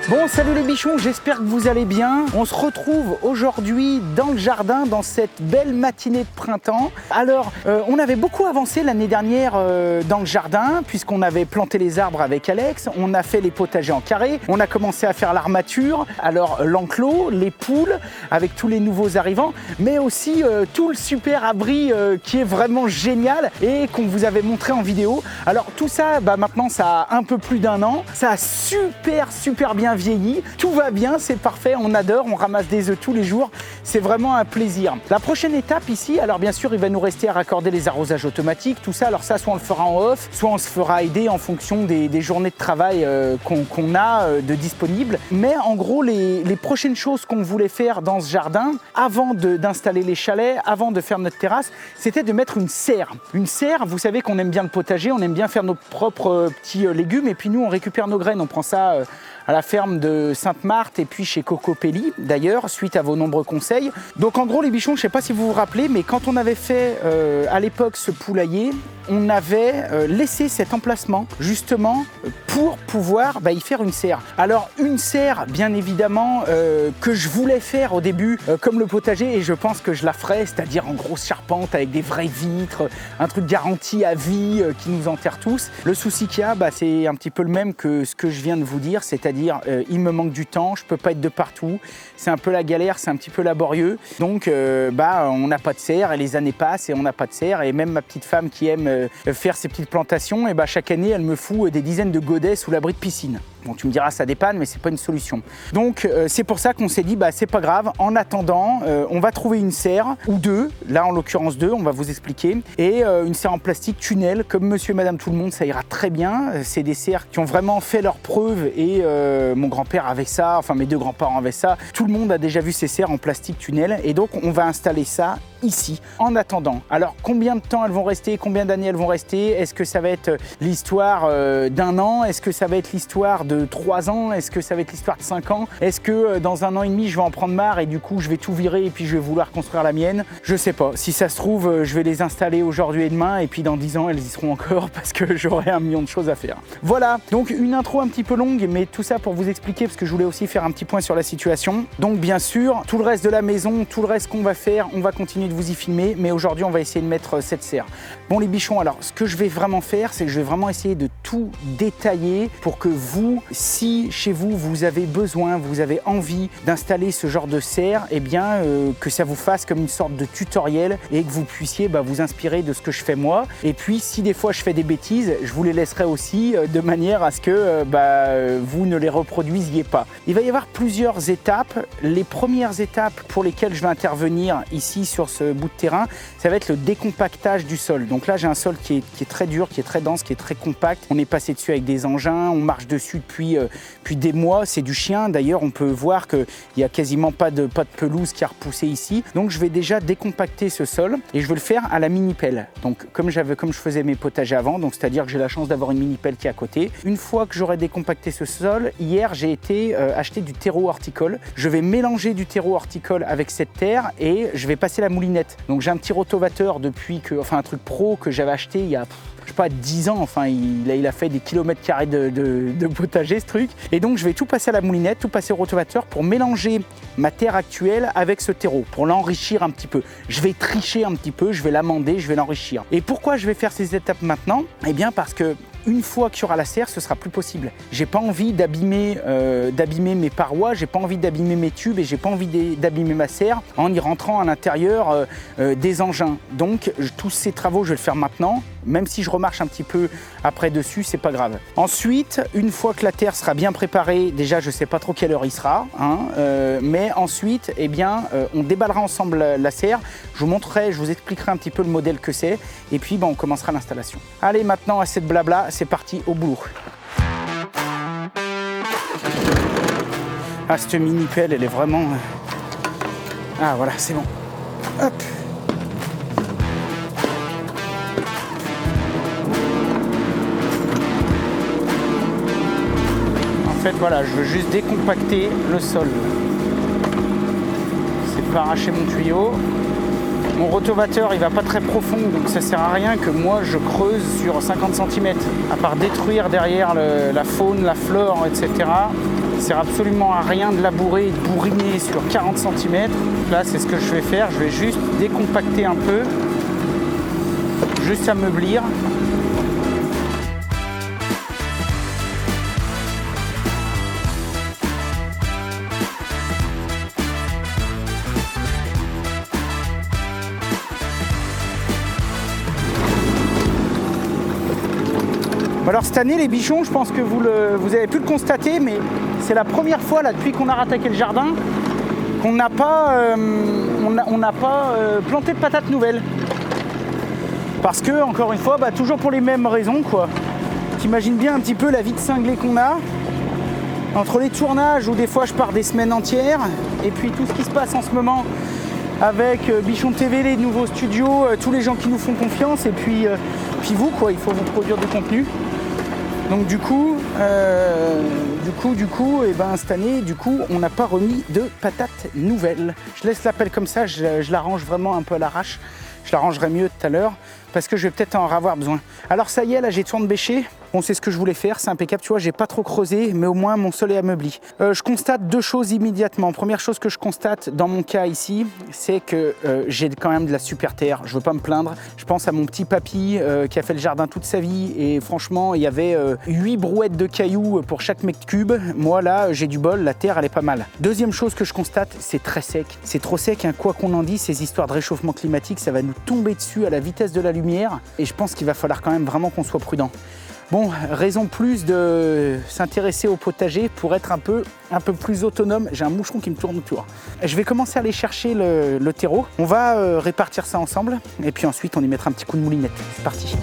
Bon, salut les bichons, j'espère que vous allez bien. On se retrouve aujourd'hui dans le jardin, dans cette belle matinée de printemps. Alors, on avait beaucoup avancé l'année dernière dans le jardin, puisqu'on avait planté les arbres avec Alex, on a fait les potagers en carré, on a commencé à faire l'armature, alors l'enclos, les poules, avec tous les nouveaux arrivants, mais aussi tout le super abri qui est vraiment génial et qu'on vous avait montré en vidéo. Alors tout ça, maintenant ça a un peu plus d'un an, ça a super bien vieilli, tout va bien, c'est parfait, on adore, on ramasse des œufs tous les jours, c'est vraiment un plaisir. La prochaine étape ici, alors bien sûr il va nous rester à raccorder les arrosages automatiques, tout ça, alors ça soit on le fera en off, soit on se fera aider en fonction des journées de travail qu'on a de disponibles. Mais en gros les prochaines choses qu'on voulait faire dans ce jardin, avant d'installer les chalets, avant de faire notre terrasse, c'était de mettre une serre. Une serre, vous savez qu'on aime bien le potager, on aime bien faire nos propres petits légumes et puis nous on récupère nos graines, on prend ça à la ferme de Sainte-Marthe et puis chez Coco Pelli d'ailleurs, suite à vos nombreux conseils. Donc en gros les bichons, je ne sais pas si vous vous rappelez, mais quand on avait fait à l'époque ce poulailler, on avait laissé cet emplacement justement pour pouvoir y faire une serre. Alors une serre bien évidemment que je voulais faire au début comme le potager et je pense que je la ferai, c'est-à-dire en grosse charpente avec des vraies vitres, un truc garanti à vie qui nous enterre tous. Le souci qu'il y a, c'est un petit peu le même que ce que je viens de vous dire, c'est-à-dire il me manque du temps, je peux pas être de partout, c'est un peu la galère, c'est un petit peu laborieux. Donc on n'a pas de serre et les années passent et on n'a pas de serre et même ma petite femme qui aime faire ses petites plantations, et chaque année elle me fout des dizaines de godets sous l'abri de piscine. Bon, tu me diras ça dépanne, mais c'est pas une solution. Donc c'est pour ça qu'on s'est dit c'est pas grave, en attendant on va trouver une serre ou deux, là en l'occurrence deux, on va vous expliquer, et une serre en plastique tunnel comme monsieur et madame tout le monde, ça ira très bien. C'est des serres qui ont vraiment fait leurs preuves et mon grand-père avait ça, enfin mes deux grands-parents avaient ça, tout le monde a déjà vu ces serres en plastique tunnel et donc on va installer ça ici, en attendant. Alors combien de temps elles vont rester, combien d'années elles vont rester, est-ce que ça va être l'histoire d'un an, est-ce que ça va être l'histoire de 3 ans, est-ce que ça va être l'histoire de 5 ans, est-ce que dans 1 an et demi je vais en prendre marre et du coup je vais tout virer et puis je vais vouloir construire la mienne, je sais pas. Si ça se trouve je vais les installer aujourd'hui et demain et puis dans 10 ans elles y seront encore parce que j'aurai 1 million de choses à faire. Voilà, donc une intro un petit peu longue mais tout ça pour vous expliquer parce que je voulais aussi faire un petit point sur la situation. Donc bien sûr, tout le reste de la maison, tout le reste qu'on va faire, on va continuer de vous y filmer, mais aujourd'hui on va essayer de mettre cette serre. Bon les bichons, alors ce que je vais vraiment faire, c'est que je vais vraiment essayer de tout détailler pour que vous, si chez vous, vous avez besoin, vous avez envie d'installer ce genre de serre, que ça vous fasse comme une sorte de tutoriel et que vous puissiez vous inspirer de ce que je fais moi. Et puis si des fois je fais des bêtises, je vous les laisserai aussi de manière à ce que vous ne les reproduisiez pas. Il va y avoir plusieurs étapes. Les premières étapes pour lesquelles je vais intervenir ici sur ce bout de terrain, ça va être le décompactage du sol. Donc là j'ai un sol qui est très dur, qui est très dense, qui est très compact. On est passé dessus avec des engins, on marche dessus depuis des mois, c'est du chien. D'ailleurs on peut voir qu'il n'y a quasiment pas de pelouse qui a repoussé ici. Donc je vais déjà décompacter ce sol et je vais le faire à la mini-pelle. Donc comme je faisais mes potagers avant, donc c'est-à-dire que j'ai la chance d'avoir une mini-pelle qui est à côté. Une fois que j'aurai décompacté ce sol, hier j'ai été acheter du terreau horticole. Je vais mélanger du terreau horticole avec cette terre et je vais passer la moulinette. Donc j'ai un petit rotovateur un truc pro que j'avais acheté il y a 10 ans, il a fait des kilomètres carrés de potager ce truc. Et donc je vais tout passer à la moulinette, tout passer au rotovateur pour mélanger ma terre actuelle avec ce terreau, pour l'enrichir un petit peu. Je vais tricher un petit peu, je vais l'amender, je vais l'enrichir. Et pourquoi je vais faire ces étapes maintenant ? Eh bien parce que une fois qu'il y aura la serre, ce sera plus possible. J'ai pas envie d'abîmer mes parois, j'ai pas envie d'abîmer mes tubes et j'ai pas envie d'abîmer ma serre en y rentrant à l'intérieur des engins. Donc tous ces travaux, je vais le faire maintenant. Même si je remarche un petit peu après dessus, c'est pas grave. Ensuite, une fois que la terre sera bien préparée, déjà je sais pas trop quelle heure il sera, mais ensuite, on déballera ensemble la serre. Je vous montrerai, je vous expliquerai un petit peu le modèle que c'est, et puis on commencera l'installation. Allez, maintenant, assez de blabla, c'est parti au boulot. Ah, cette mini-pelle, elle est vraiment... Ah, voilà, c'est bon. Hop. En fait, voilà, je veux juste décompacter le sol. C'est pas arracher mon tuyau. Mon rotovateur, il va pas très profond, donc ça sert à rien que moi je creuse sur 50 cm. À part détruire derrière la faune, la flore, etc. Ça sert absolument à rien de labourer et de bourriner sur 40 cm. Là, c'est ce que je vais faire. Je vais juste décompacter un peu, juste ameublir. Alors cette année, les bichons, je pense que vous avez pu le constater, mais c'est la première fois là, depuis qu'on a rattaqué le jardin qu'on n'a pas, planté de patates nouvelles. Parce que, encore une fois, toujours pour les mêmes raisons, quoi. T'imagines bien un petit peu la vie de cinglé qu'on a, entre les tournages où des fois je pars des semaines entières, et puis tout ce qui se passe en ce moment avec Bichon TV, les nouveaux studios, tous les gens qui nous font confiance, et puis vous, quoi, il faut vous produire du contenu. Donc du coup, cette année, on n'a pas remis de patates nouvelles. Je laisse l'appel comme ça, je l'arrange vraiment un peu à l'arrache. Je l'arrangerai mieux tout à l'heure parce que je vais peut-être en avoir besoin. Alors ça y est, là j'ai tourné bêché. Bon, c'est ce que je voulais faire, c'est impeccable, tu vois, j'ai pas trop creusé, mais au moins mon sol est ameubli. Je constate deux choses immédiatement. Première chose que je constate dans mon cas ici, c'est que j'ai quand même de la super terre. Je veux pas me plaindre. Je pense à mon petit papy qui a fait le jardin toute sa vie et franchement, il y avait 8 brouettes de cailloux pour chaque mètre cube. Moi là, j'ai du bol, la terre elle est pas mal. Deuxième chose que je constate, c'est très sec. C'est trop sec, hein. Quoi qu'on en dise, ces histoires de réchauffement climatique, ça va nous tomber dessus à la vitesse de la lumière et je pense qu'il va falloir quand même vraiment qu'on soit prudent. Bon, raison plus de s'intéresser au potager pour être un peu plus autonome. J'ai un moucheron qui me tourne autour. Je vais commencer à aller chercher le terreau. On va répartir ça ensemble et puis ensuite on y mettra un petit coup de moulinette. C'est parti.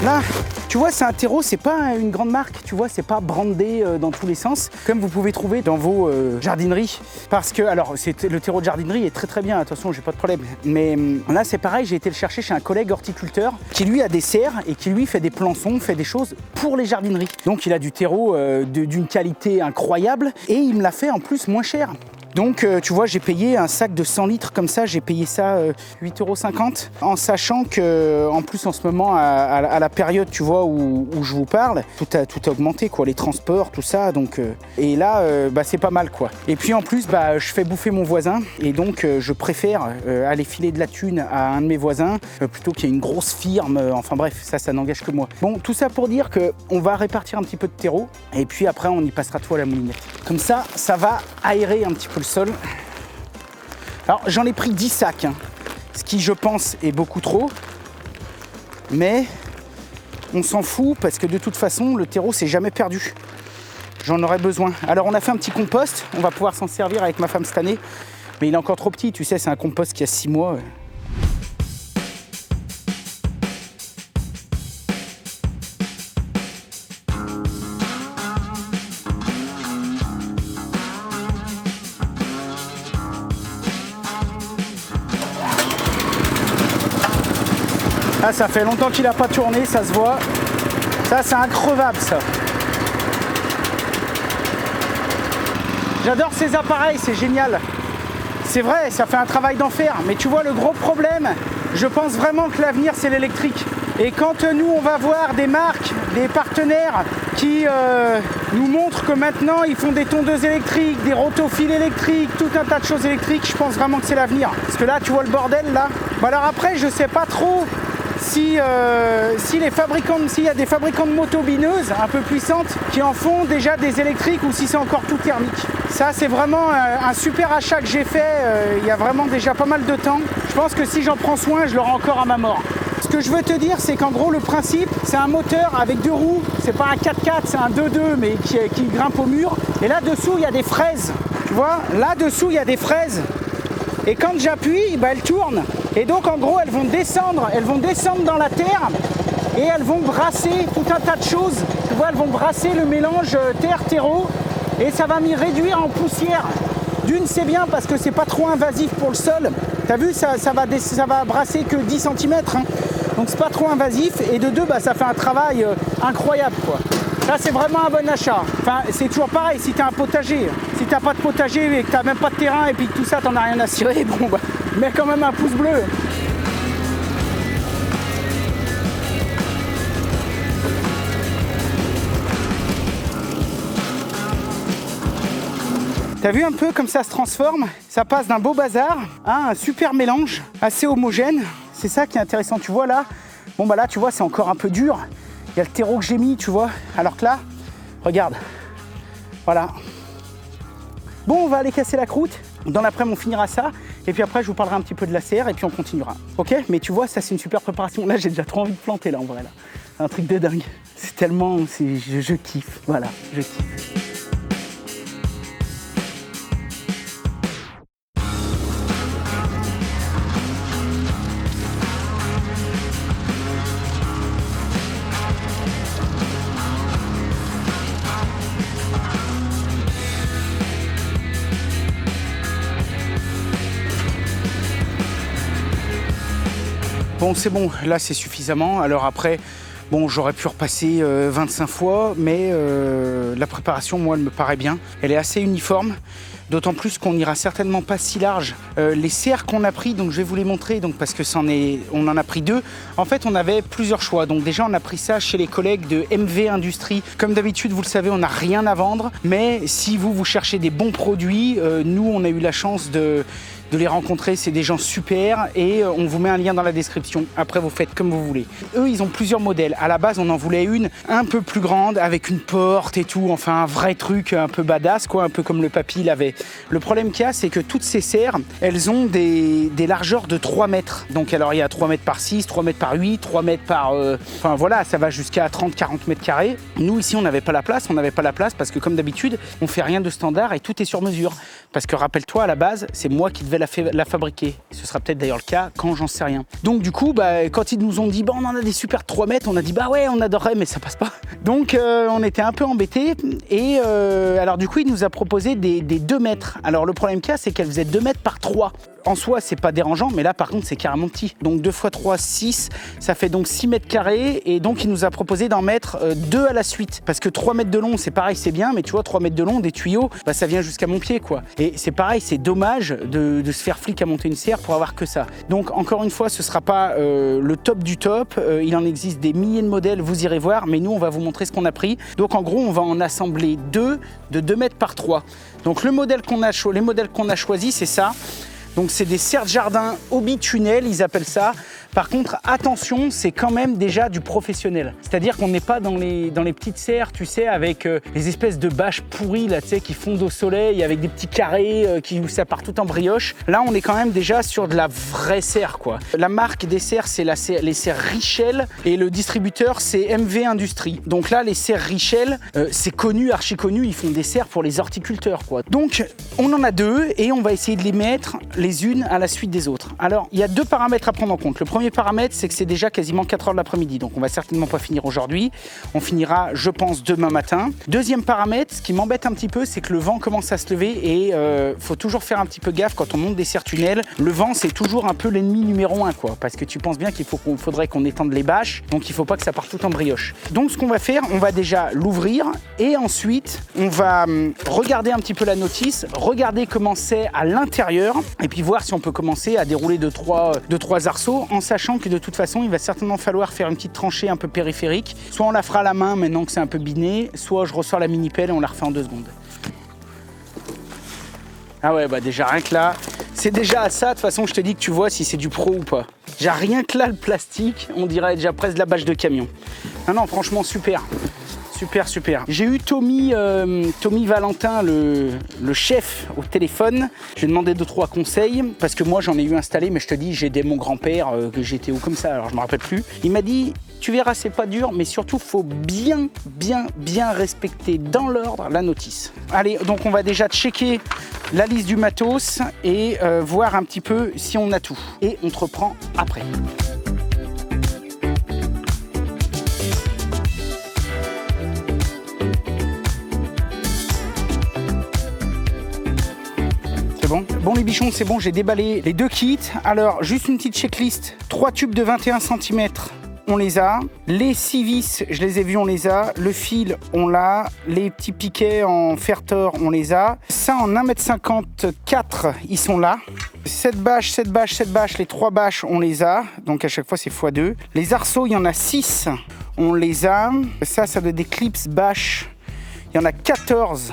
Là, tu vois, c'est un terreau, c'est pas une grande marque, tu vois, c'est pas brandé dans tous les sens, comme vous pouvez trouver dans vos jardineries. Parce que, alors, le terreau de jardinerie est très très bien, attention, j'ai pas de problème. Mais là, c'est pareil, j'ai été le chercher chez un collègue horticulteur qui lui a des serres et qui lui fait des plançons, fait des choses pour les jardineries. Donc il a du terreau d'une qualité incroyable et il me l'a fait en plus moins cher. Donc tu vois, j'ai payé un sac de 100 litres comme ça, j'ai payé ça 8,50 € en sachant que en plus en ce moment à la période tu vois où je vous parle, tout a augmenté quoi, les transports, tout ça, donc et là c'est pas mal quoi. Et puis en plus je fais bouffer mon voisin et donc je préfère aller filer de la thune à un de mes voisins plutôt qu'il y ait une grosse firme, enfin bref, ça n'engage que moi. Bon, tout ça pour dire que on va répartir un petit peu de terreau et puis après on y passera tout à la moulinette. Comme ça va aérer un petit peu le sol. Alors j'en ai pris 10 sacs, hein, ce qui je pense est beaucoup trop, mais on s'en fout parce que de toute façon le terreau c'est jamais perdu. J'en aurais besoin. Alors on a fait un petit compost, on va pouvoir s'en servir avec ma femme cette année, mais il est encore trop petit, tu sais, c'est un compost qui a 6 mois. Ah, ça fait longtemps qu'il n'a pas tourné, ça se voit. Ça, c'est increvable, ça. J'adore ces appareils, c'est génial. C'est vrai, ça fait un travail d'enfer. Mais tu vois, le gros problème, je pense vraiment que l'avenir, c'est l'électrique. Et quand nous, on va voir des marques, des partenaires qui nous montrent que maintenant, ils font des tondeuses électriques, des rotophiles électriques, tout un tas de choses électriques, je pense vraiment que c'est l'avenir. Parce que là, tu vois le bordel, là. Bon, alors après, je sais pas trop s'il y a des fabricants de motos bineuses un peu puissantes qui en font déjà des électriques ou si c'est encore tout thermique. Ça, c'est vraiment un super achat que j'ai fait il y a vraiment déjà pas mal de temps. Je pense que si j'en prends soin, je l'aurai encore à ma mort. Ce que je veux te dire, c'est qu'en gros, le principe, c'est un moteur avec 2 roues. C'est pas un 4x4, c'est un 2.2, mais qui grimpe au mur. Et là-dessous, il y a des fraises. Tu vois, là-dessous, il y a des fraises. Et quand j'appuie, elles tournent. Et donc en gros, elles vont descendre dans la terre et elles vont brasser tout un tas de choses. Tu vois, elles vont brasser le mélange terre-terreau et ça va m'y réduire en poussière. D'une, c'est bien parce que c'est pas trop invasif pour le sol. T'as vu, ça va brasser que 10 cm. Hein. Donc c'est pas trop invasif. Et de deux, ça fait un travail incroyable, quoi. Ça, c'est vraiment un bon achat. Enfin, c'est toujours pareil, si t'as un potager. Si t'as pas de potager et que t'as même pas de terrain et puis que tout ça, t'en as rien à cirer, bon, mets quand même un pouce bleu. T'as vu un peu comme ça se transforme? Ça passe d'un beau bazar à un super mélange assez homogène. C'est ça qui est intéressant, tu vois là. Bon bah là tu vois c'est encore un peu dur. Il y a le terreau que j'ai mis, tu vois. Alors que là, regarde. Voilà. Bon, on va aller casser la croûte. Dans l'après-midi, on finira ça. Et puis après, je vous parlerai un petit peu de la serre et puis on continuera. Ok? Mais tu vois, ça c'est une super préparation. Là, j'ai déjà trop envie de planter là en vrai là. Un truc de dingue. C'est tellement, je kiffe. Voilà, je kiffe. Bon, c'est bon, là c'est suffisamment. Alors après, bon, j'aurais pu repasser 25 fois, mais la préparation, moi, elle me paraît bien. Elle est assez uniforme, d'autant plus qu'on n'ira certainement pas si large. Les serres qu'on a pris, donc je vais vous les montrer, donc, parce que on en a pris 2. En fait, on avait plusieurs choix. Donc déjà, on a pris ça chez les collègues de MV Industrie. Comme d'habitude, vous le savez, on n'a rien à vendre. Mais si vous cherchez des bons produits, nous, on a eu la chance de les rencontrer, c'est des gens super et on vous met un lien dans la description. Après, vous faites comme vous voulez. Eux, ils ont plusieurs modèles. À la base, on en voulait une un peu plus grande avec une porte et tout. Enfin, un vrai truc un peu badass, quoi, un peu comme le papy l'avait. Le problème qu'il y a, c'est que toutes ces serres, elles ont des largeurs de 3 mètres. Donc, alors, il y a 3 mètres par 6, 3 mètres par 8, 3 mètres par... Enfin, voilà, ça va jusqu'à 30-40 mètres carrés. Nous, ici, on n'avait pas la place. On n'avait pas la place parce que, comme d'habitude, on fait rien de standard et tout est sur mesure. Parce que, rappelle-toi, à la base, c'est moi qui devais la fabriquer. Ce sera peut-être d'ailleurs le cas quand j'en sais rien. Donc du coup, quand ils nous ont dit on en a des super 3 mètres, on a dit ouais, on adorerait, mais ça passe pas. Donc on était un peu embêtés. Et alors du coup, il nous a proposé des 2 mètres. Alors le problème qu'il y a, c'est qu'elle faisait 2 mètres par 3. En soi, c'est pas dérangeant, mais là, par contre, c'est carrément petit. Donc 2 x 3, 6, ça fait donc 6 mètres carrés. Et donc, il nous a proposé d'en mettre 2 à la suite. Parce que 3 mètres de long, c'est pareil, c'est bien, mais tu vois, 3 mètres de long, des tuyaux, ça vient jusqu'à mon pied, quoi. Et c'est pareil, c'est dommage de se faire flic à monter une serre pour avoir que ça. Donc, encore une fois, ce sera pas le top du top. Il en existe des milliers de modèles, vous irez voir, mais nous, on va vous montrer ce qu'on a pris. Donc, en gros, on va en assembler 2 de 2 mètres par 3. Donc, les modèles qu'on a choisis, c'est ça. Donc c'est des serres de jardin hobby-tunnel, ils appellent ça. Par contre, attention, c'est quand même déjà du professionnel. C'est-à-dire qu'on n'est pas dans les petites serres, tu sais, avec les espèces de bâches pourries, là, tu sais, qui fondent au soleil, avec des petits carrés où ça part tout en brioche. Là, on est quand même déjà sur de la vraie serre, quoi. La marque des serres, c'est les serres Richel, et le distributeur, c'est MV Industrie. Donc là, les serres Richel, c'est connu, archi connu, ils font des serres pour les horticulteurs, quoi. Donc, on en a 2, et on va essayer de les mettre les unes à la suite des autres. Alors, il y a 2 paramètres à prendre en compte. Le premier paramètre, c'est que c'est déjà quasiment 4 heures de l'après-midi, donc on va certainement pas finir aujourd'hui. On finira, je pense, demain matin. Deuxième paramètre, ce qui m'embête un petit peu, c'est que le vent commence à se lever et faut toujours faire un petit peu gaffe quand on monte des serres tunnels. Le vent, c'est toujours un peu l'ennemi numéro 1, quoi, parce que tu penses bien faudrait qu'on étende les bâches, donc il faut pas que ça parte tout en brioche. Donc ce qu'on va faire, on va déjà l'ouvrir et ensuite, on va regarder un petit peu la notice, regarder comment c'est à l'intérieur et puis voir si on peut commencer à dérouler 2-3 arceaux, en sachant que de toute façon, il va certainement falloir faire une petite tranchée un peu périphérique. Soit on la fera à la main maintenant que c'est un peu biné, soit je ressors la mini-pelle et on la refait en 2 secondes. Ah ouais, déjà rien que là, c'est déjà à ça, de toute façon, je te dis que tu vois si c'est du pro ou pas. Déjà rien que là, le plastique, on dirait déjà presque de la bâche de camion. Non, franchement, super. Super. J'ai eu Tommy Valentin, le chef, au téléphone. Je lui ai demandé 2-3 conseils parce que moi j'en ai eu installé, mais je te dis, j'ai aidé mon grand-père, que j'étais où comme ça, alors je me rappelle plus. Il m'a dit, tu verras, c'est pas dur, mais surtout, faut bien respecter dans l'ordre la notice. Allez, donc on va déjà checker la liste du matos et voir un petit peu si on a tout. Et on te reprend après. Bon les bichons, c'est bon, j'ai déballé les 2 kits. Alors, juste une petite checklist. 3 tubes de 21 cm, on les a. Les 6 vis, je les ai vus, on les a. Le fil, on l'a. Les petits piquets en fer-tor, on les a. Ça, en 1,54 m, ils sont là. 7 bâches, les 3 bâches, on les a. Donc à chaque fois, c'est x2. Les arceaux, il y en a 6, on les a. Ça doit être des clips bâches. Il y en a 14.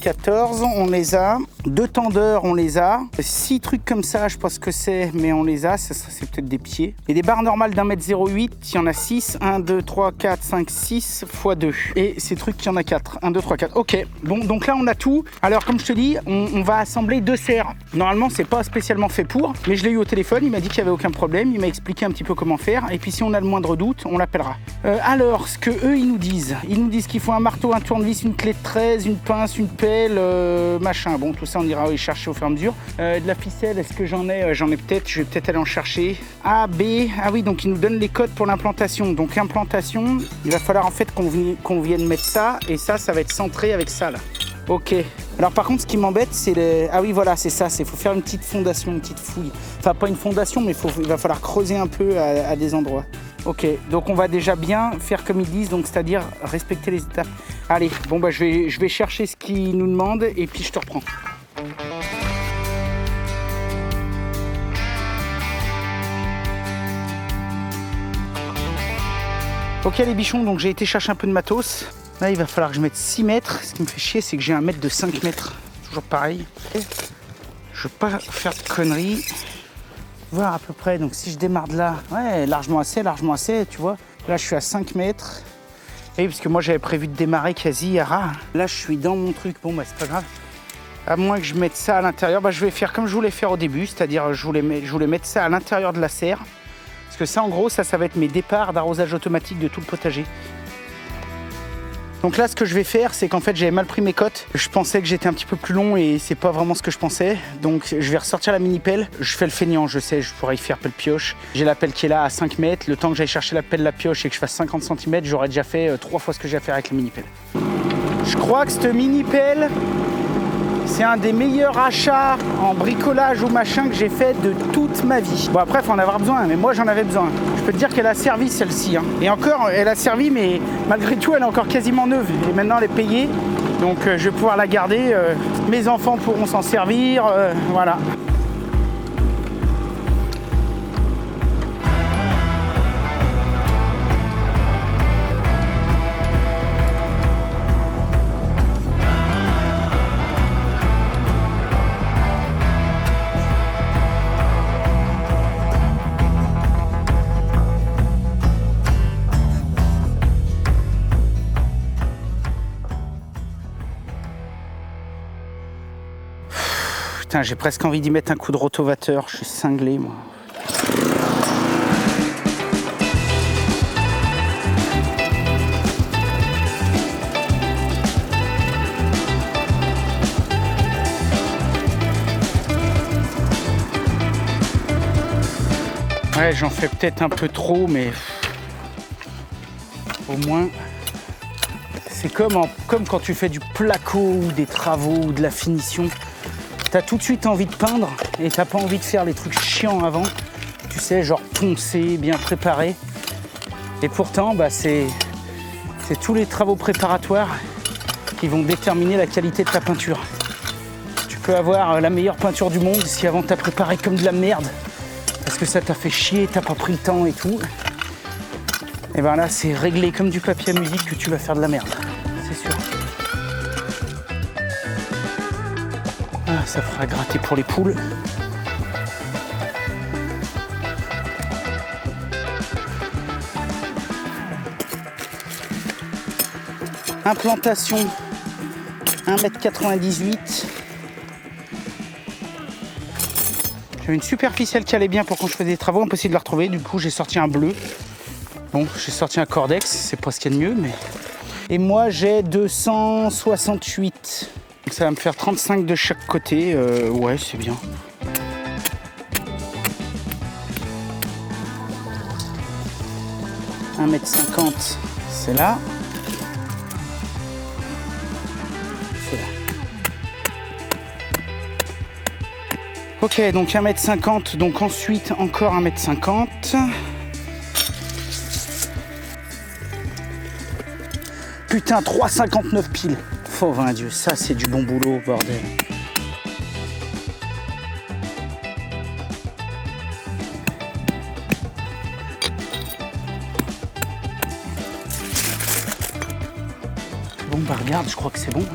14, on les a. 2 tendeurs, on les a. 6 trucs comme ça, je pense que c'est, mais on les a. Ça, c'est peut-être des pieds. Et des barres normales d'1,08 m, il y en a 6. 1, 2, 3, 4, 5, 6 x 2. Et ces trucs, il y en a 4. 1, 2, 3, 4. Ok, bon, donc là, on a tout. Alors, comme je te dis, on va assembler 2 serres. Normalement, c'est pas spécialement fait pour, mais je l'ai eu au téléphone. Il m'a dit qu'il n'y avait aucun problème. Il m'a expliqué un petit peu comment faire. Et puis, si on a le moindre doute, on l'appellera. Alors, ce que eux, ils nous disent qu'il faut un marteau, un tournevis, une clé de 13, une pince, une pelle, machin. Bon, tout ça, on ira y chercher au fur et à mesure. De la ficelle, est-ce que j'en ai? J'en ai peut-être. Je vais peut-être aller en chercher. A, B. Ah oui, donc ils nous donnent les codes pour l'implantation. Donc, implantation, il va falloir en fait qu'on vienne mettre ça. Et ça va être centré avec ça, là. Ok. Alors par contre, ce qui m'embête, c'est les... Ah oui, voilà, c'est ça. Il faut faire une petite fondation, une petite fouille. Enfin, pas une fondation, mais il va falloir creuser un peu à des endroits. Ok, donc on va déjà bien faire comme ils disent, donc c'est-à-dire respecter les étapes. Allez, bon bah je vais chercher ce qu'ils nous demandent et puis je te reprends. Ok les bichons, donc j'ai été chercher un peu de matos. Là il va falloir que je mette 6 mètres. Ce qui me fait chier, c'est que j'ai un mètre de 5 mètres. Toujours pareil. Je veux pas faire de conneries. Voir à peu près, donc si je démarre de là, ouais, largement assez, tu vois. Là, je suis à 5 mètres. Et parce que moi, j'avais prévu de démarrer quasi à ras. Là, je suis dans mon truc. Bon, bah, c'est pas grave. À moins que je mette ça à l'intérieur, bah, je vais faire comme je voulais faire au début, c'est-à-dire je voulais mettre ça à l'intérieur de la serre. Parce que ça, en gros, ça va être mes départs d'arrosage automatique de tout le potager. Donc là, ce que je vais faire, c'est qu'en fait, j'avais mal pris mes cotes. Je pensais que j'étais un petit peu plus long et c'est pas vraiment ce que je pensais. Donc, je vais ressortir la mini-pelle. Je fais le feignant, je sais, je pourrais y faire pelle-pioche. J'ai la pelle qui est là à 5 mètres. Le temps que j'aille chercher la pelle, la pioche et que je fasse 50 cm, j'aurais déjà fait 3 fois ce que j'ai à faire avec la mini-pelle. Je crois que cette mini-pelle, c'est un des meilleurs achats en bricolage ou machin que j'ai fait de toute ma vie. Bon, après, il faut en avoir besoin, mais moi, j'en avais besoin. Je peux te dire qu'elle a servi, celle-ci. Hein. Et encore, elle a servi, mais malgré tout, elle est encore quasiment neuve. Et maintenant, elle est payée. Donc, je vais pouvoir la garder. Mes enfants pourront s'en servir. Voilà. Putain, j'ai presque envie d'y mettre un coup de rotovateur, je suis cinglé moi. Ouais, j'en fais peut-être un peu trop, mais au moins, c'est comme quand tu fais du placo ou des travaux ou de la finition. T'as tout de suite envie de peindre et t'as pas envie de faire les trucs chiants avant. Tu sais, genre poncer, bien préparé. Et pourtant, bah, c'est tous les travaux préparatoires qui vont déterminer la qualité de ta peinture. Tu peux avoir la meilleure peinture du monde si avant t'as préparé comme de la merde parce que ça t'a fait chier, t'as pas pris le temps et tout. Et ben là, c'est réglé comme du papier à musique que tu vas faire de la merde, c'est sûr. Ah, ça fera gratter pour les poules. Implantation 1,98 m. J'avais une super ficelle qui allait bien pour quand je faisais des travaux, impossible de la retrouver. Du coup, j'ai sorti un bleu. Bon, j'ai sorti un Cordex, c'est pas ce qu'il y a de mieux, mais... Et moi, j'ai 268. Donc ça va me faire 35 de chaque côté. Ouais, c'est bien. « 1,50 m, c'est là. C'est là. Ok, donc 1,50 m, donc ensuite encore 1,50 m. Putain, 3,59 pile. Oh, vain Dieu, ça c'est du bon boulot, bordel. Bon, bah regarde, je crois que c'est bon.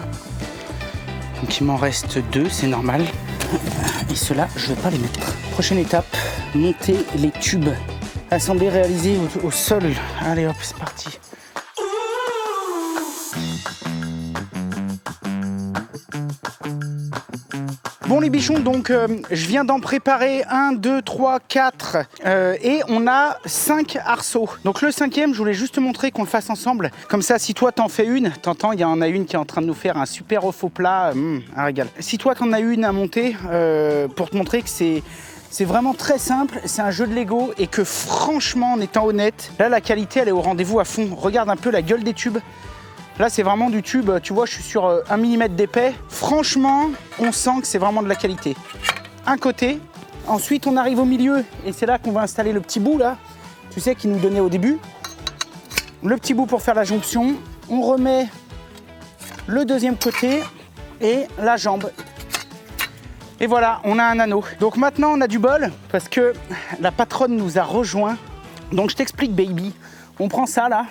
Donc il m'en reste 2, c'est normal. Et ceux-là, je vais pas les mettre. Prochaine étape, monter les tubes. Assembler, réaliser au sol. Allez hop, c'est parti. Bon les bichons, donc je viens d'en préparer 1, 2, 3, 4 et on a 5 arceaux. Donc le 5e, je voulais juste te montrer qu'on le fasse ensemble. Comme ça, si toi t'en fais une, t'entends, il y en a une qui est en train de nous faire un super faux plat, un régal. Si toi t'en as une à monter, pour te montrer que c'est vraiment très simple, c'est un jeu de Lego et que franchement, en étant honnête, là la qualité elle est au rendez-vous à fond. Regarde un peu la gueule des tubes. Là, c'est vraiment du tube, tu vois, je suis sur 1 mm d'épais. Franchement, on sent que c'est vraiment de la qualité. Un côté. Ensuite, on arrive au milieu et c'est là qu'on va installer le petit bout, là. Tu sais, qu'il nous donnait au début. Le petit bout pour faire la jonction. On remet le deuxième côté et la jambe. Et voilà, on a un anneau. Donc maintenant, on a du bol parce que la patronne nous a rejoints. Donc, je t'explique, baby. On prend ça, là.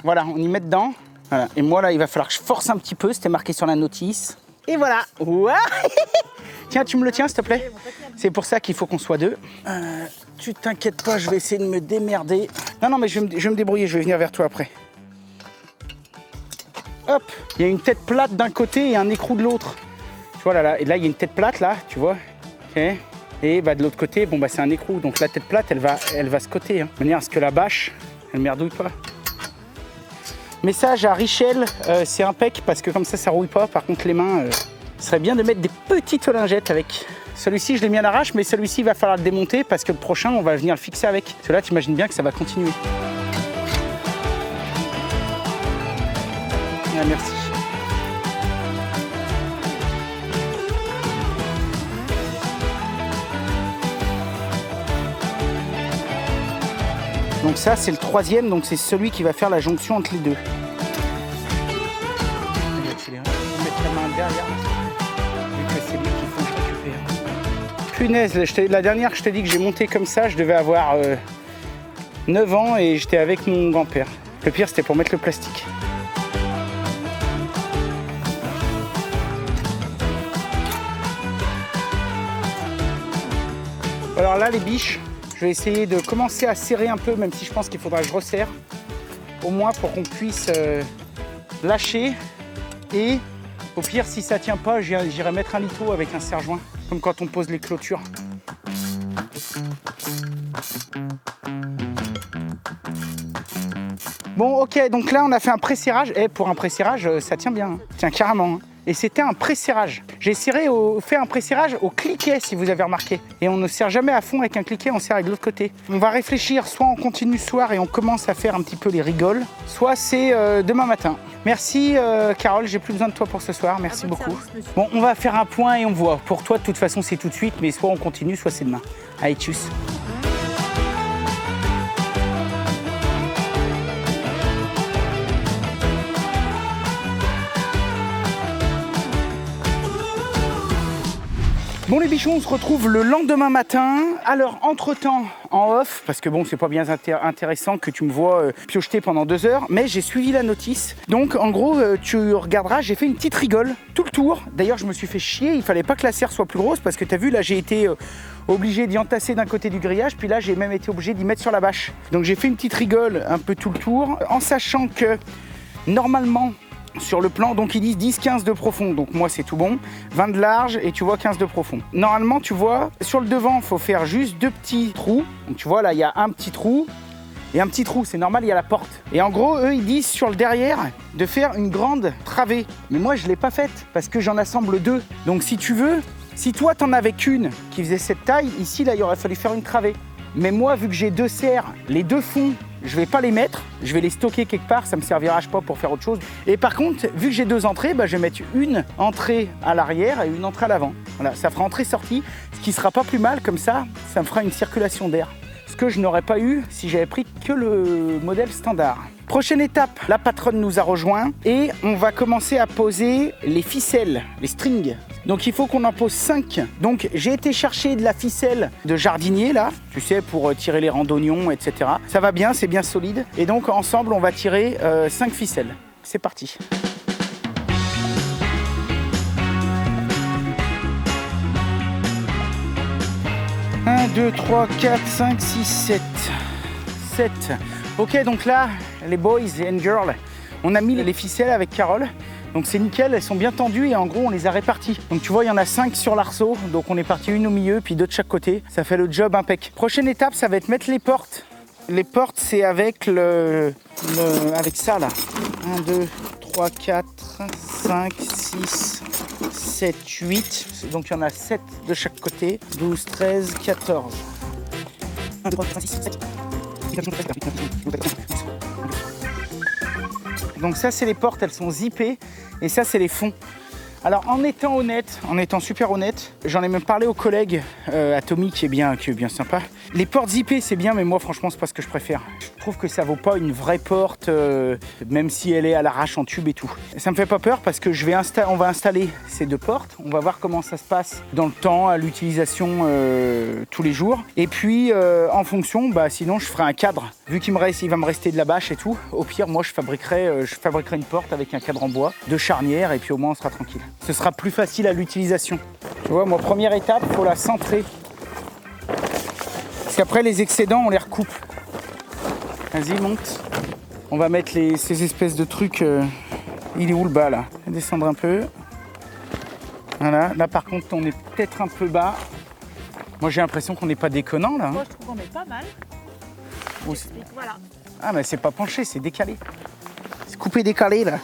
Voilà, on y met dedans. Voilà. Et moi, là, il va falloir que je force un petit peu. C'était marqué sur la notice. Et voilà. Ouah. Tiens, tu me le tiens, s'il te plaît. C'est pour ça qu'il faut qu'on soit 2. Tu t'inquiètes pas, je vais essayer de me démerder. Non, mais je vais me débrouiller. Je vais venir vers toi après. Hop. Il y a une tête plate d'un côté et un écrou de l'autre. Tu vois, là. Et là, il y a une tête plate, là. Tu vois. OK. Et bah, de l'autre côté, bon, bah, c'est un écrou. Donc la tête plate, elle va se coter. Hein. De manière à ce que la bâche, elle merdouille pas. Message à Richel, c'est impec parce que comme ça rouille pas. Par contre, les mains, ce serait bien de mettre des petites lingettes avec. Celui-ci, je l'ai mis à l'arrache, mais celui-ci, il va falloir le démonter parce que le prochain, on va venir le fixer avec. Celui-là, tu imagines bien que ça va continuer. Ah, merci. Donc ça, c'est le 3e, donc c'est celui qui va faire la jonction entre les deux. Je vais accélérer. Je vais mettre la main derrière. Vu que c'est lui qu'il faut que je récupère. Punaise, la dernière que je t'ai dit que j'ai monté comme ça, je devais avoir 9 ans et j'étais avec mon grand-père. Le pire, c'était pour mettre le plastique. Alors là, les biches, je vais essayer de commencer à serrer un peu, même si je pense qu'il faudra que je resserre. Au moins pour qu'on puisse lâcher. Et au pire, si ça tient pas, j'irai mettre un litho avec un serre-joint, comme quand on pose les clôtures. Bon, ok, donc là, on a fait un pré-serrage. Et pour un pré-serrage, ça tient bien. Hein. Tiens, carrément. Hein. Et c'était un pré-serrage. J'ai fait un pré-serrage au cliquet, si vous avez remarqué. Et on ne serre jamais à fond avec un cliquet, on serre avec l'autre côté. On va réfléchir, soit on continue ce soir et on commence à faire un petit peu les rigoles, soit c'est demain matin. Merci Carole, j'ai plus besoin de toi pour ce soir, merci beaucoup. Bon, on va faire un point et on voit. Pour toi, de toute façon, c'est tout de suite, mais soit on continue, soit c'est demain. Allez, tchuss. Bon les bichons, on se retrouve le lendemain matin. Alors entre-temps, en off, parce que bon, c'est pas bien intéressant que tu me vois piocheter pendant 2 heures, mais j'ai suivi la notice. Donc en gros, tu regarderas, j'ai fait une petite rigole tout le tour. D'ailleurs, je me suis fait chier, il fallait pas que la serre soit plus grosse parce que tu as vu, là j'ai été obligé d'y entasser d'un côté du grillage, puis là j'ai même été obligé d'y mettre sur la bâche. Donc j'ai fait une petite rigole un peu tout le tour, en sachant que normalement, sur le plan, donc ils disent 10-15 de profond, donc moi c'est tout bon, 20 de large et tu vois 15 de profond. Normalement tu vois, sur le devant il faut faire juste 2 petits trous, donc tu vois là il y a un petit trou et un petit trou, c'est normal, il y a la porte. Et en gros eux ils disent sur le derrière de faire une grande travée, mais moi je l'ai pas faite parce que j'en assemble 2, donc si tu veux, si toi t'en avais qu'une qui faisait cette taille, ici là il aurait fallu faire une travée. Mais moi, vu que j'ai 2 serres, les 2 fonds, je vais pas les mettre, je vais les stocker quelque part, ça me servira pas pour faire autre chose. Et par contre, vu que j'ai 2 entrées, bah, je vais mettre une entrée à l'arrière et une entrée à l'avant. Voilà, ça fera entrée-sortie, ce qui sera pas plus mal, comme ça me fera une circulation d'air. Ce que je n'aurais pas eu si j'avais pris que le modèle standard. Prochaine étape, la patronne nous a rejoint et on va commencer à poser les ficelles, les strings. Donc il faut qu'on en pose 5. Donc j'ai été chercher de la ficelle de jardinier là, tu sais, pour tirer les rangs d'oignons, etc. Ça va bien, c'est bien solide. Et donc ensemble, on va tirer 5 ficelles. C'est parti. 2, 3, 4, 5, 6, 7. 7. Ok, donc là, les boys and girls, on a mis les ficelles avec Carole. Donc c'est nickel, elles sont bien tendues et en gros on les a réparties. Donc tu vois, il y en a 5 sur l'arceau, donc on est parti une au milieu puis deux de chaque côté. Ça fait le job impec. Prochaine étape, ça va être mettre les portes. Les portes, c'est avec avec ça là. 1, 2, 3, 4, 5, 6, 7, 8. Donc il y en a 7 de chaque côté. 12, 13, 14. 1, 2, 3, 4, 5, 6, 7. Donc ça c'est les portes, elles sont zippées et ça c'est les fonds. Alors en étant honnête, en étant super honnête, j'en ai même parlé aux collègues, à Tommy qui est bien sympa. Les portes zippées c'est bien, mais moi franchement c'est pas ce que je préfère. Je trouve que ça vaut pas une vraie porte, même si elle est à l'arrache en tube et tout. Ça me fait pas peur parce que on va installer ces deux portes, on va voir comment ça se passe dans le temps, à l'utilisation tous les jours. Et puis en fonction, sinon je ferai un cadre. Vu il va me rester de la bâche et tout, au pire moi je fabriquerai une porte avec un cadre en bois, de charnière et puis au moins on sera tranquille. Ce sera plus facile à l'utilisation. Tu vois, moi, première étape, il faut la centrer. Parce qu'après, les excédents, on les recoupe. Vas-y, monte. On va mettre ces espèces de trucs. Il est où le bas, là? Descendre un peu. Voilà. Là, par contre, on est peut-être un peu bas. Moi, j'ai l'impression qu'on n'est pas déconnant, là. Moi, je trouve qu'on est pas mal. Voilà. Ah, mais c'est pas penché, c'est décalé. C'est coupé décalé, là.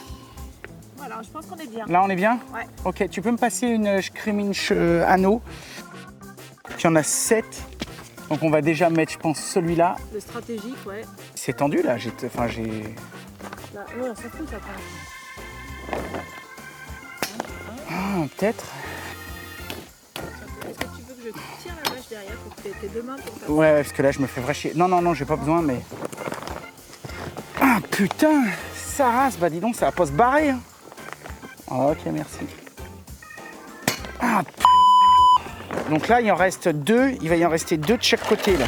Voilà, je pense qu'on est bien. Là, on est bien? Ouais. Ok, tu peux me passer une Screaminch anneau. Il y en a 7. Donc on va déjà mettre, je pense, celui-là. Le stratégique, ouais. C'est tendu, là. Là, ouais, on s'en fout, ça prend. Ah, peut-être. Est-ce que tu veux que je tire la vache derrière pour que tu aies tes deux mains pour passer? Ouais, parce que là, je me fais vrai chier. Non, j'ai pas besoin, mais... Ah, putain! Ça rase, dis donc, ça va pas se barrer. Hein. Ok, merci. Ah, donc là, il en reste 2. Il va y en rester 2 de chaque côté, là.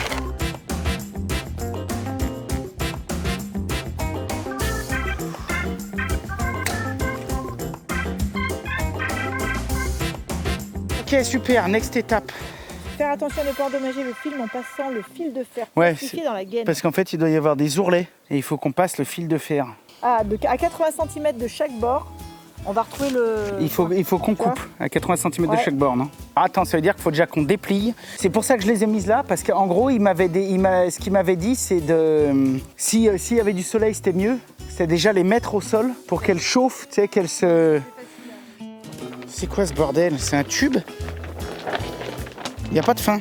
Ok, super. Next étape. Faire attention à ne pas endommager le film en passant le fil de fer Ouais, plastifié dans la gaine. parce qu'en fait, il doit y avoir des ourlets et il faut qu'on passe le fil de fer. À 80 cm de chaque bord, on va retrouver le... Il faut qu'on coupe à 80 cm de Ouais. chaque bord, non? Attends, ça veut dire qu'il faut déjà qu'on déplie. C'est pour ça que je les ai mises là, parce qu'en gros, ce qu'il m'avait dit, c'est de... S'il y avait du soleil, c'était mieux. C'est déjà les mettre au sol pour qu'elles chauffent, tu sais, qu'elles se... C'est quoi ce bordel? C'est un tube? Il n'y a pas de fin.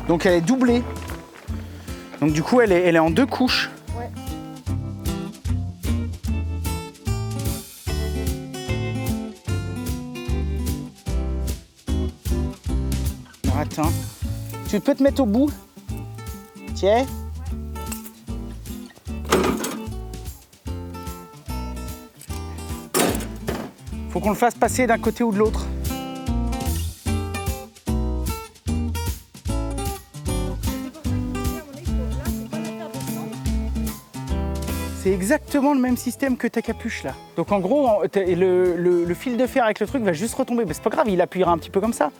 Donc elle est doublée. Donc du coup, elle est en 2 couches. Ouais. Alors, attends. Tu peux te mettre au bout? Tiens. Faut qu'on le fasse passer d'un côté ou de l'autre. C'est exactement le même système que ta capuche là. Donc en gros, le fil de fer avec le truc va juste retomber. Mais c'est pas grave, il appuiera un petit peu comme ça.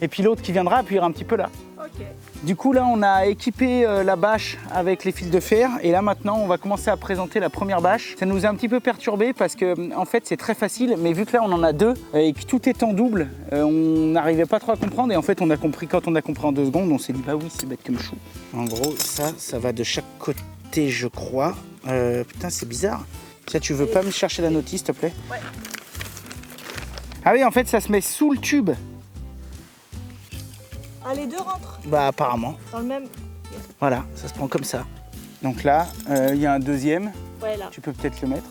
Et puis l'autre qui viendra appuiera un petit peu là. Ok. Du coup là, on a équipé la bâche avec les fils de fer. Et là maintenant, on va commencer à présenter la première bâche. Ça nous a un petit peu perturbé parce que en fait, c'est très facile. Mais vu que là, on en a 2 et que tout est en double, on n'arrivait pas trop à comprendre. Et en fait, on a compris quand on a compris en 2 secondes, on s'est dit bah oui, c'est bête comme chou. En gros, ça va de chaque côté, je crois. Putain, c'est bizarre. Tiens, tu veux pas me chercher la notice, s'il te plaît? Ouais. Ah oui, en fait, ça se met sous le tube. Ah, les deux rentrent Bah, apparemment. dans le même... Voilà, ça se prend comme ça. Donc là, il y a un deuxième. Ouais, là. Tu peux peut-être le mettre.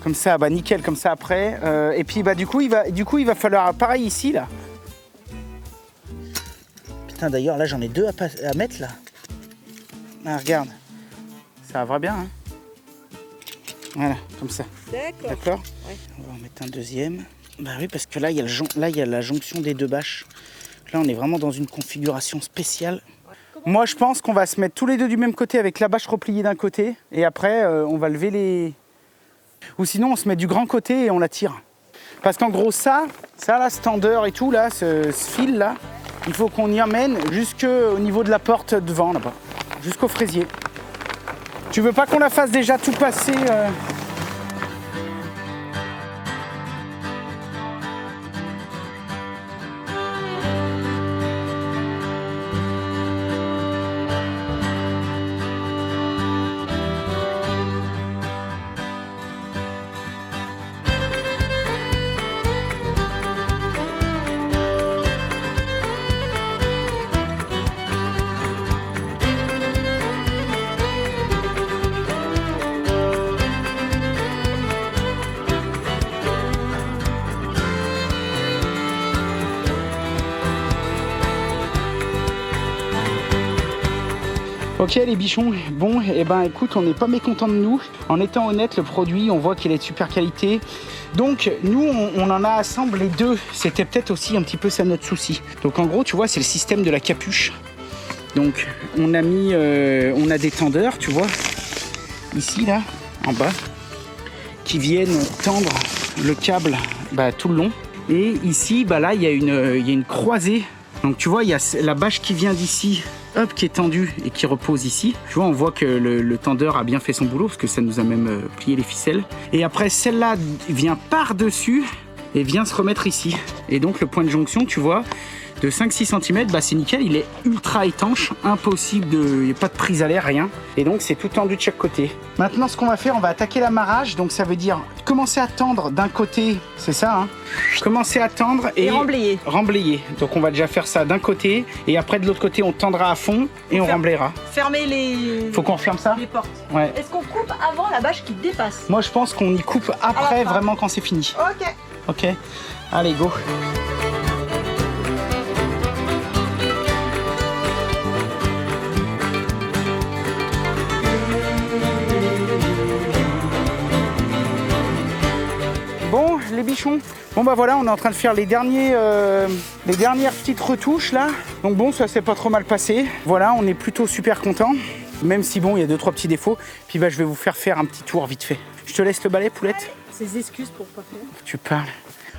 Comme ça, bah nickel, comme ça après. Et puis, bah, du coup, il va falloir pareil ici, là. Putain, d'ailleurs, là, j'en ai 2 à mettre, là. Ah, regarde. Ça va bien, hein. Voilà, comme ça. D'accord. D'accord. Ouais. On va en mettre un deuxième. Bah oui, parce que là, il y a la jonction des 2 bâches. Là, on est vraiment dans une configuration spéciale. Moi, je pense qu'on va se mettre tous les 2 du même côté avec la bâche repliée d'un côté. Et après, on va lever les... Ou sinon, on se met du grand côté et on la tire. Parce qu'en gros, ça là, ce tendeur et tout, là, ce fil, là, il faut qu'on y emmène jusqu'au niveau de la porte devant là-bas, jusqu'au fraisier. Tu veux pas qu'on la fasse déjà tout passer Ok les bichons, bon et ben écoute, on n'est pas mécontent de nous. En étant honnête, le produit, on voit qu'il est de super qualité. Donc nous, on en a assemblé 2. C'était peut-être aussi un petit peu ça notre souci. Donc en gros, tu vois, c'est le système de la capuche. Donc on a mis, on a des tendeurs, tu vois, ici là, en bas, qui viennent tendre le câble tout le long. Et ici, là, il y a une croisée. Donc tu vois, il y a la bâche qui vient d'ici, hop, qui est tendue et qui repose ici. Tu vois, on voit que le tendeur a bien fait son boulot parce que ça nous a même plié les ficelles. Et après, celle-là vient par-dessus et vient se remettre ici. Et donc le point de jonction, tu vois, de 5-6 cm, c'est nickel, il est ultra étanche, impossible il n'y a pas de prise à l'air, rien. Et donc c'est tout tendu de chaque côté. Maintenant ce qu'on va faire, on va attaquer l'amarrage, donc ça veut dire commencer à tendre d'un côté, c'est ça, hein, commencer à tendre et remblayer. Remblayer. Donc on va déjà faire ça d'un côté, et après de l'autre côté on tendra à fond et on remblayera. Fermer les... Faut qu'on ferme ça? Les portes. Ouais. Est-ce qu'on coupe avant la bâche qui dépasse? Moi je pense qu'on y coupe après, vraiment quand c'est fini. Ok. Ok, allez go. Bon, les bichons, bon voilà, on est en train de faire les dernières petites retouches là. Donc bon, ça s'est pas trop mal passé. Voilà, on est plutôt super content. Même si bon, il y a 2-3 petits défauts. Puis je vais vous faire un petit tour vite fait. Je te laisse le balai, poulette. Ces excuses pour pas faire. Tu parles.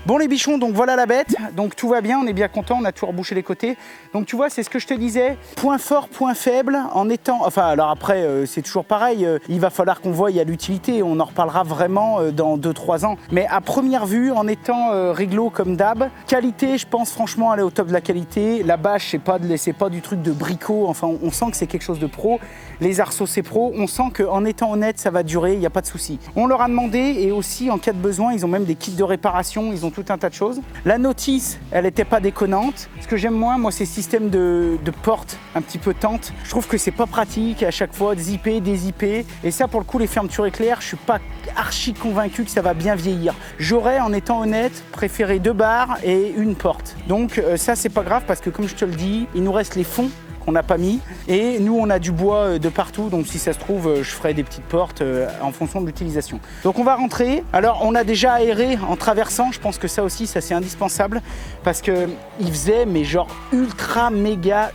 Bon les bichons, donc voilà la bête, donc tout va bien, on est bien content, on a tout rebouché les côtés. Donc tu vois, c'est ce que je te disais, point fort, point faible, en étant... Enfin alors après, c'est toujours pareil, il va falloir qu'on voie, il y a l'utilité, on en reparlera vraiment dans 2-3 ans. Mais à première vue, en étant réglo comme d'hab, qualité, je pense franchement, elle est au top de la qualité. La bâche, c'est pas du truc de bricot, enfin on sent que c'est quelque chose de pro. Les arceaux, c'est pro, on sent qu'en étant honnête, ça va durer, il n'y a pas de souci. On leur a demandé, et aussi en cas de besoin, ils ont même des kits de réparation, ils ont tout un tas de choses. La notice, elle n'était pas déconnante. Ce que j'aime moins, moi, c'est le système de porte un petit peu tente. Je trouve que c'est pas pratique à chaque fois, zipper, dézipper. Et ça, pour le coup, les fermetures éclairs, je suis pas archi convaincu que ça va bien vieillir. J'aurais, en étant honnête, préféré 2 barres et une porte. Donc ça, c'est pas grave parce que, comme je te le dis, il nous reste les fonds qu'on n'a pas mis et nous on a du bois de partout, donc si ça se trouve je ferai des petites portes en fonction de l'utilisation. Donc on va rentrer. Alors on a déjà aéré en traversant, je pense que ça aussi ça c'est indispensable parce que il faisait mais genre ultra méga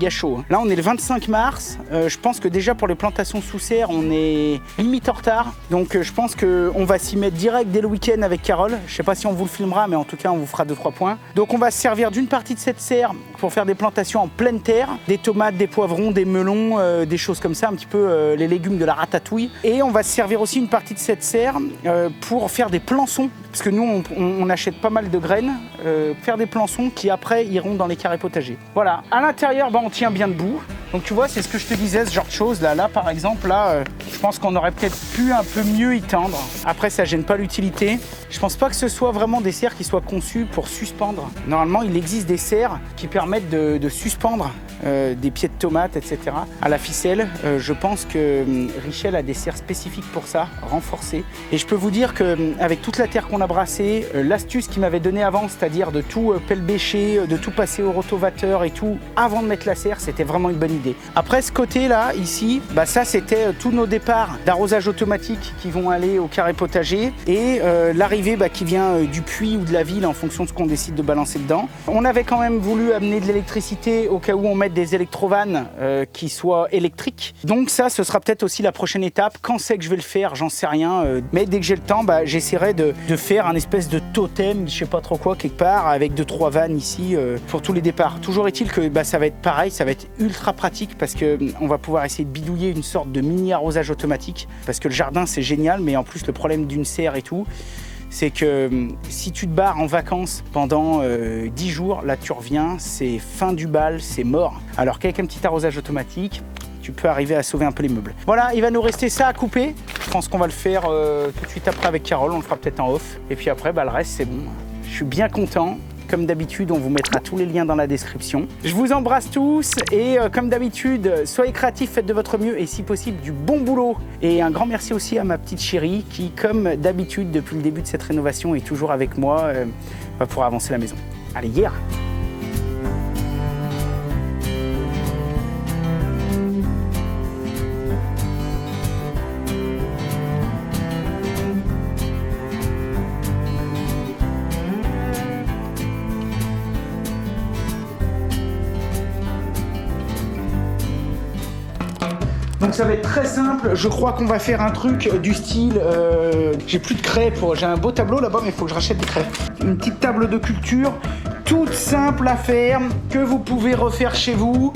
chaud. Là on est le 25 mars, je pense que déjà pour les plantations sous serre on est limite en retard, donc je pense qu'on va s'y mettre direct dès le week-end avec Carole. Je sais pas si on vous le filmera, mais en tout cas on vous fera 2-3 points. Donc on va se servir d'une partie de cette serre pour faire des plantations en pleine terre, des tomates, des poivrons, des melons, des choses comme ça, un petit peu les légumes de la ratatouille. Et on va se servir aussi une partie de cette serre pour faire des plançons, parce que nous on achète pas mal de graines, faire des plançons qui après iront dans les carrés potagers. Voilà, à l'intérieur on tient bien debout. Donc tu vois, c'est ce que je te disais, ce genre de choses. Là par exemple, je pense qu'on aurait peut-être pu un peu mieux y tendre. Après, ça gêne pas l'utilité. Je pense pas que ce soit vraiment des serres qui soient conçues pour suspendre. Normalement, il existe des serres qui permettent de suspendre des pieds de tomates, etc. à la ficelle. Je pense que Richel a des serres spécifiques pour ça, renforcées. Et je peux vous dire qu'avec toute la terre qu'on a brassée, l'astuce qu'il m'avait donnée avant, c'est-à-dire de tout pêle-bêcher, de tout passer au rotovateur et tout, avant de mettre la serre, c'était vraiment une bonne idée. idée. Après ce côté là, ici, bah ça c'était tous nos départs d'arrosage automatique qui vont aller au carré potager et l'arrivée qui vient du puits ou de la ville en fonction de ce qu'on décide de balancer dedans. On avait quand même voulu amener de l'électricité au cas où on mette des électrovannes qui soient électriques. Donc ça, ce sera peut-être aussi la prochaine étape. Quand c'est que je vais le faire, j'en sais rien. Mais dès que j'ai le temps, j'essaierai de faire un espèce de totem, je sais pas trop quoi, quelque part, avec 2-3 vannes ici pour tous les départs. Toujours est-il que ça va être pareil, ça va être ultra pratique parce qu'on va pouvoir essayer de bidouiller une sorte de mini arrosage automatique. Parce que le jardin, c'est génial, mais en plus, le problème d'une serre et tout, c'est que si tu te barres en vacances pendant 10 jours, là tu reviens, c'est fin du bal, c'est mort. Alors qu'avec un petit arrosage automatique, tu peux arriver à sauver un peu les meubles. Voilà, il va nous rester ça à couper. Je pense qu'on va le faire tout de suite après avec Carole, on le fera peut-être en off. Et puis après, le reste c'est bon. Je suis bien content. Comme d'habitude, on vous mettra tous les liens dans la description. Je vous embrasse tous et comme d'habitude, soyez créatifs, faites de votre mieux et si possible du bon boulot. Et un grand merci aussi à ma petite chérie qui, comme d'habitude, depuis le début de cette rénovation, est toujours avec moi pour avancer la maison. Allez, hier! Donc ça va être très simple, je crois qu'on va faire un truc du style, j'ai plus de craie, j'ai un beau tableau là-bas mais il faut que je rachète des craies. Une petite table de culture, toute simple à faire, que vous pouvez refaire chez vous